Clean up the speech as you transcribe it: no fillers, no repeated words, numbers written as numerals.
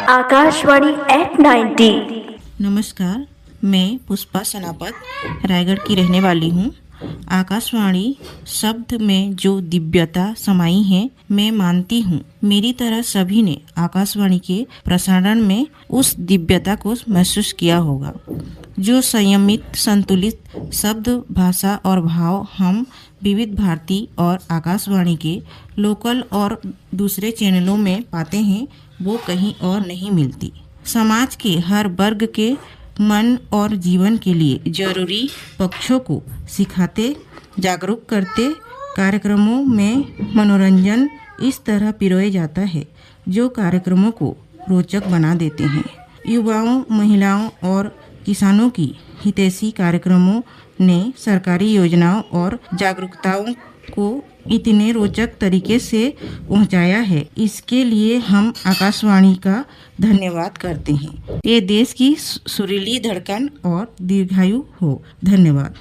Akashvani eight 90। नमस्कार, मैं पुष्पा सनापत रायगढ़ की रहने वाली हूँ। आकाशवाणी शब्द में जो दिव्यता समाई है, मैं मानती हूँ मेरी तरह सभी ने आकाशवाणी के प्रसारण में उस दिव्यता को महसूस किया होगा। जो संयमित संतुलित शब्द, भाषा और भाव हम विविध भारती और आकाशवाणी के लोकल और दूसरे चैनलों में पाते हैं, वो कहीं और नहीं मिलती। समाज के हर वर्ग के मन और जीवन के लिए जरूरी पक्षों को सिखाते, जागरूक करते कार्यक्रमों में मनोरंजन इस तरह पिरोया जाता है जो कार्यक्रमों को रोचक बना देते हैं। युवाओं, महिलाओं और किसानों की हितैषी कार्यक्रमों ने सरकारी योजनाओं और जागरूकताओं को इतने रोचक तरीके से पहुंचाया है, इसके लिए हम आकाशवाणी का धन्यवाद करते हैं। ये देश की सुरीली धड़कन और दीर्घायु हो। धन्यवाद।